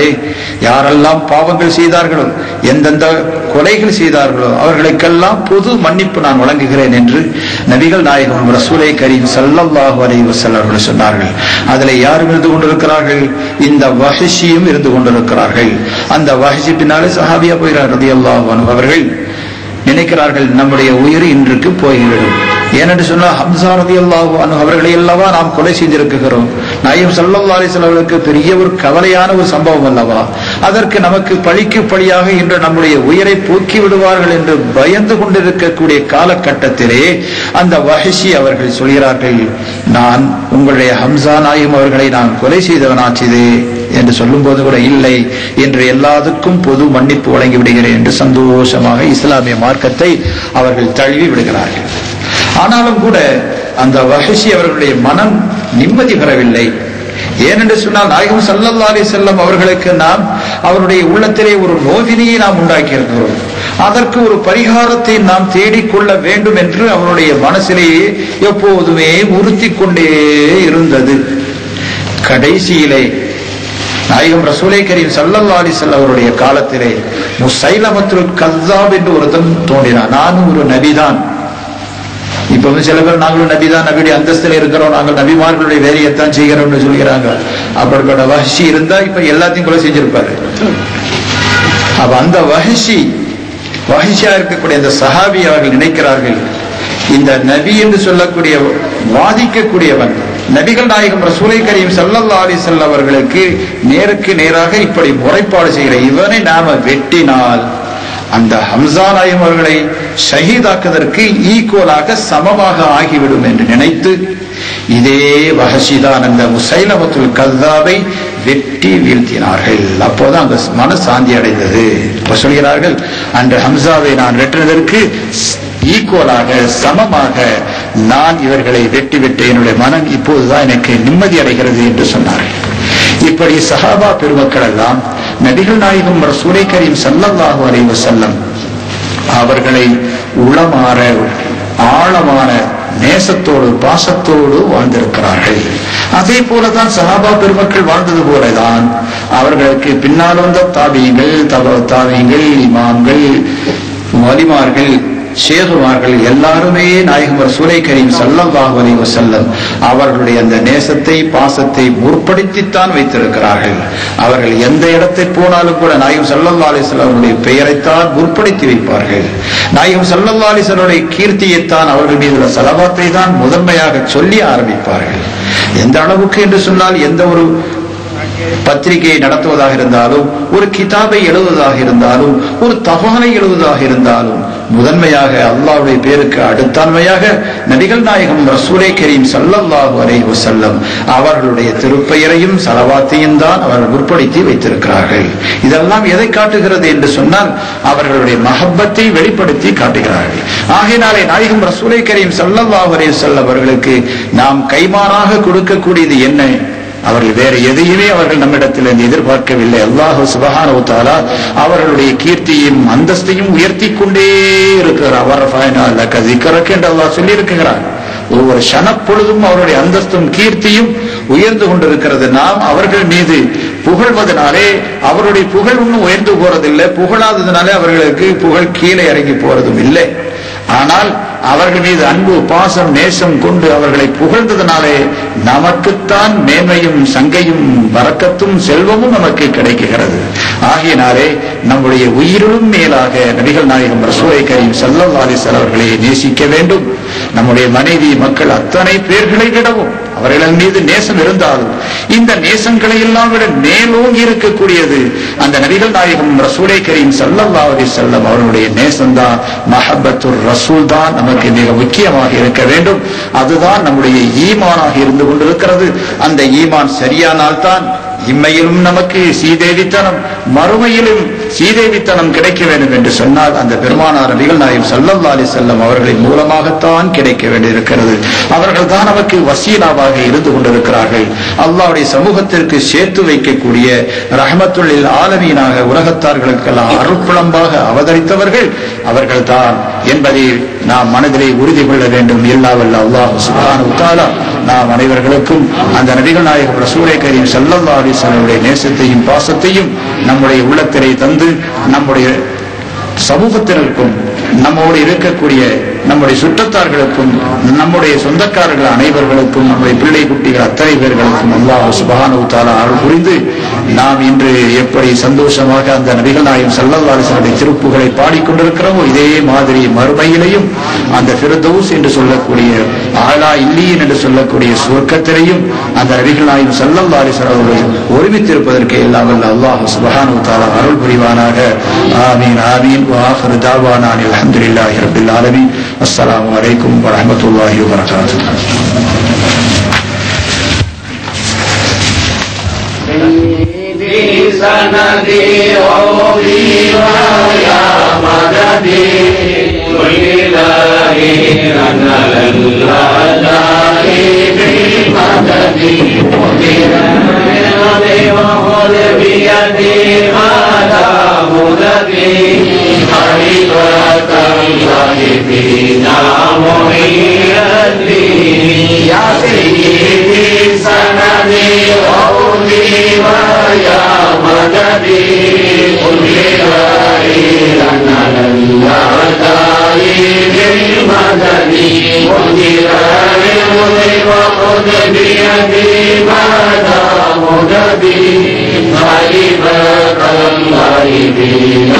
சொன்னார்களே, யாரெல்லாம் பாவங்கள் செய்தார்களோ, எந்தெந்த கொலைகள் செய்தார்களோ அவர்களுக்கெல்லாம் பொது மன்னிப்பு நான் வழங்குகிறேன் என்று நபிகள் நாயகம் ரசூலை கரீம் ஸல்லல்லாஹு அலைஹி வஸல்லம் அவர்கள் சொன்னார்கள். அதில் யாரும் இருந்து கொண்டிருக்கிறார்கள்? இந்த வஹ்ஷியும் இருந்து கொண்டிருக்கிறார்கள். அந்த வஹ்ஷி பின்னாலே சஹாபியா போகிறார் ரலியல்லாஹு அன்ஹு. அவர்கள் நினைக்கிறார்கள் நம்முடைய உயிர் இன்றுக்கு போய்விடும். ஏனென்று சொன்னால் ஹம்ஸா ரலியல்லாஹு அன்ஹு அவர்களை அல்லவா நாம் கொலை செய்திருக்கிறோம். நாயகம் ஸல்லல்லாஹு அலைஹி வஸல்லம் அவர்களுக்கு பெரிய ஒரு கவலையான ஒரு சம்பவம் அல்லவா. அதற்கு நமக்கு பழிக்கு பழியாக இன்று நம்முடைய உயிரை போக்கி விடுவார்கள் என்று பயந்து கொண்டிருக்கக்கூடிய காலகட்டத்திலே அந்த வஹ்ஷி அவர்கள் சொல்கிறார்கள், நான் உங்களுடைய ஹம்ஸா நாயகம் அவர்களை நான் கொலை செய்தவனாச்சது என்று சொல்லும் போது கூட இல்லை, என்று எல்லாத்துக்கும் பொது மன்னிப்பு வழங்கி விடுகிறேன் என்று சந்தோஷமாக இஸ்லாமிய மார்க்கத்தை அவர்கள் தழுவி விடுகிறார்கள். ஆனாலும் கூட அந்த வஹ்ஷி அவர்களுடைய மனம் நிம்மதி பெறவில்லை. ஏனென்று சொன்னால் நாயகம் ஸல்லல்லாஹு அலைஹி வஸல்லம் அவர்களுக்கு நாம் அவருடைய உள்ளத்திலே ஒரு நோவினையை நாம் உண்டாக்கி இருக்கிறோம். அதற்கு ஒரு பரிகாரத்தை நாம் தேடிக்கொள்ள வேண்டும் என்று அவருடைய மனசிலேயே எப்போதுமே உறுத்தி கொண்டே இருந்தது. கடைசியிலே நாயகம் ரசூலை கரீம் ஸல்லல்லாஹு அலைஹி வஸல்லம் அவருடைய காலத்திலே முஸைலமத்துல் கஸ்ஸாப் என்று ஒருத்தன் தோன்றினான். நானும் ஒரு நபிதான். இப்ப சில பேர் நாங்களும் நபிதான், நபியுடைய அந்தஸ்தில் இருக்கிறோம், நாங்கள் நபிமார்களுடைய வேலையைத்தான் செய்கிறோம்னு சொல்கிறாங்க. அப்படிப்பட்ட வஹ்ஷி இருந்தா இப்ப எல்லாத்தையும் கொலை செஞ்சிருப்பாரு. அப்ப அந்த வஹ்ஷியா இருக்கக்கூடிய அந்த சஹாபி அவர்கள் நினைக்கிறார்கள், இந்த நபி என்று சொல்லக்கூடிய வாதிக்கக்கூடியவன் நபிகள் நாயகம் ரசூலை கரீம் ஸல்லல்லாஹு அலைஹி வஸல்லம் அவர்களுக்கு நேருக்கு நேராக இப்படி முறைப்பாடு செய்கிற இவனை நாம வெட்டினால் அந்த ஹம்ஸா நாயகம் அவர்களை ஷஹீதாக்குவதற்கு ஈக்குவலாக சமமாக ஆகிவிடும் என்று நினைத்து இதே வஹ்ஷிதான் அந்த முஸைலமத்துல் கஸ்ஸாபை வெட்டி வீழ்த்தினார்கள். அப்போதான் அங்க மனசாந்தி அடைந்தது. இப்ப சொல்கிறார்கள், அன்று ஹம்ஸாவை நான் வெட்டினதற்கு ஈக்குவலாக சமமாக நான் இவர்களை வெட்டி விட்டு என்னுடைய மனம் இப்போதுதான் எனக்கு நிம்மதி அடைகிறது என்று சொன்னார்கள். இப்படி சஹாபா பெருமக்கள் எல்லாம் நபிகள் நாயகம் ரசூலை கரீம் ஸல்லல்லாஹு அலைஹி வஸல்லம் அவர்களை உளமாற ஆழமான நேசத்தோடு பாசத்தோடு வாழ்ந்திருக்கிறார்கள். அதே போலதான் சஹாபா பெருமக்கள் வாழ்ந்தது போலதான் அவர்களுக்கு பின்னால் வந்த தாபீங்கள், தாபீங்கள், இமாம்கள், வலிமார்கள், ஷேகுமார்கள் எல்லாருமே நாயகம் ரசூலை கரீம் ஸல்லல்லாஹு அலைஹி வஸல்லம் அவர்களுடைய அந்த நேசத்தை பாசத்தை முற்படுத்தித்தான் வைத்திருக்கிறார்கள். அவர்கள் எந்த இடத்தை போனாலும் கூட நாயகம் ஸல்லல்லாஹு அலைஹி வஸல்லம் அவருடைய பெயரைத்தான் முற்படுத்தி வைப்பார்கள். நாயகம் ஸல்லல்லாஹு அலைஹி வஸல்லம் கீர்த்தியைத்தான் அவர்கள் மீதுள்ள ஸலவாத்தை தான் முதன்மையாக சொல்லி ஆரம்பிப்பார்கள். எந்த அளவுக்கு என்று சொன்னால், எந்த ஒரு பத்திரிகையை நடத்துவதாக இருந்தாலும், ஒரு கிதாபை எழுதுவதாக இருந்தாலும், ஒரு தகவலை எழுதுவதாக இருந்தாலும் முதன்மையாக அல்லாஹ்வுடைய பேருக்கு அடுத்தான்மையாக நபிகள் நாயகம் ரசூலை கரீம் ஸல்லல்லாஹு அலைஹி வஸல்லம் அவர்களுடைய திருப்பெயரையும் ஸலவாத்தையும் தான் அவர்கள் உட்படுத்தி வைத்திருக்கிறார்கள். இதெல்லாம் எதை காட்டுகிறது என்று சொன்னால், அவர்களுடைய மஹப்பத்தை வெளிப்படுத்தி காட்டுகிறார்கள். ஆகையினாலே நாயகம் ரசூலை கரீம் ஸல்லல்லாஹு அலைஹி வஸல்லம் அவர்களுக்கு நாம் கைமாறாக கொடுக்கக்கூடியது என்ன? அவர்கள் வேற எதையுமே அவர்கள் நம்மிடத்திலிருந்து எதிர்பார்க்கவில்லை. அல்லாஹ் சுப்ஹானஹு வ தஆலா அவர்களுடைய கீர்த்தியையும் அந்தஸ்தையும் உயர்த்தி கொண்டே இருக்கிறார். என்று அல்லாஹ் சொல்லி இருக்கிறார். ஒவ்வொரு ஷனப்பொழுதும் அவருடைய அந்தஸ்தும் கீர்த்தியும் உயர்ந்து கொண்டிருக்கிறது. நாம் அவர்கள் மீது புகழ்வதனாலே அவருடைய புகழ் ஒன்றும் உயர்ந்து போறதில்லை, புகழாததுனாலே அவர்களுக்கு புகழ் கீழே இறங்கி போறதும் இல்லை. ஆனால் அவர்கள் மீது அன்பு, பாசம், நேசம் கொண்டு அவர்களை புகழ்ந்ததனாலே நமக்குத்தான் மேன்மையும் சங்கையும் வரக்கத்தும் செல்வமும் நமக்கு கிடைக்கிறது. ஆகையினாலே நம்முடைய உயிரிலும் மேலாக நபிகள் நாயகம் ரசூலை கரீம் ஸல்லல்லாஹு அலைஹி வஸல்லம் அவர்களை நேசிக்க வேண்டும். நம்முடைய மனைவி மக்கள் அத்தனை பேர்களை விடவும் அவர்கள் மீது நேசம் இருந்தாலும் இந்த நேசங்களை எல்லாம் விட மேலோங்கி இருக்கக்கூடியது அந்த நபிகள் நாயகம் ரசூலை கரீம் ஸல்லல்லாஹு அலைஹி வஸல்லம் அவர்களுடைய நேசம்தான், மஹப்பத்துர் ரசூல் தான் நமக்கு மிக முக்கியமாக இருக்க வேண்டும். அதுதான் நம்முடைய ஈமானாக இருந்து கொண்டிருக்கிறது. அந்த ஈமான் சரியானால்தான் இம்மையிலும் நமக்கு சீதேவித்தனம், மறுமையிலும் சீதேவித்தனம் கிடைக்க வேண்டும் என்று சொன்னால் அந்த பெருமானார் நபிகள் நாயகம் ஸல்லல்லாஹு அலைஹி வஸல்லம் அவர்களின் மூலமாகத்தான் கிடைக்க வேண்டியிருக்கிறது. அவர்கள் தான் நமக்கு வசீலாவாக இருந்து கொண்டிருக்கிறார்கள். அல்லாஹ்வுடைய சமூகத்திற்கு சேர்த்து வைக்கக்கூடிய ரஹ்மத்துல் லில் ஆலமீனாக உலகத்தார்களுக்கெல்லாம் அருட்புலம்பாக அவதரித்தவர்கள் அவர்கள் தான் என்பதை நாம் மனதிலே உறுதி கொள்ள வேண்டும். எல்லா வல்ல அல்லாஹ் சுப்ஹானஹு வ தஆலா நாம் அனைவர்களுக்கும் அந்த நபிகள் நாயகம் ரசூலை கரீம் ஸல்லல்லாஹு அலைஹி வஸல்லம் நேசத்தையும் பாசத்தையும் நம்முடைய உள்ளத்திலே தந்து நம்முடைய சமூகத்தினருக்கும் நம்மோடு இருக்கக்கூடிய நம்முடைய சுற்றத்தார்களுக்கும் நம்முடைய சொந்தக்காரர்கள் அனைவர்களுக்கும் நம்முடைய பிள்ளை குட்டிகள் அத்தனை பேர்களுக்கும் அல்லாஹ் சுப்ஹானஹு வ தஆலா அருள் புரிந்து நாம் இன்று எப்படி சந்தோஷமாக அந்த நபிகள் நாயகம் ஸல்லல்லாஹு அலைஹி வஸல்லம் திருப்புகளை பாடிக்கொண்டிருக்கிறோமோ இதே மாதிரி மறுமையிலையும் அந்த ஃபிர்தௌஸ் என்று சொல்லக்கூடிய ஆலா இல்லீன் என்று சொல்லக்கூடிய சொர்க்கத்திலையும் அந்த நபிகள் நாயகம் ஸல்லல்லாஹு அலைஹி வஸல்லம் ஒருமித்திருப்பதற்கு எல்லாம் வல்ல அல்லாஹ் சுப்ஹானஹு வ தஆலா அருள் புரிவானாக. ஆமீன் ஆமீன். வ ஆகிரு தஅவானா அல்ஹம்துலில்லாஹி ரப்பில் ஆலமீன். அஸ்ஸலாமு அலைக்கும் வ ரஹ்மத்துல்லாஹி வ பரகாத்துஹு. سندي عودي ويا مددي والإله أنا لله بمددي وخذ بيدي على مددي خليفة الله فينا محيي يا سيدي سندي عودي ويا مددي قل لنا لله بالمددي وخذ بيدي مدى مددي خليفة الله فينا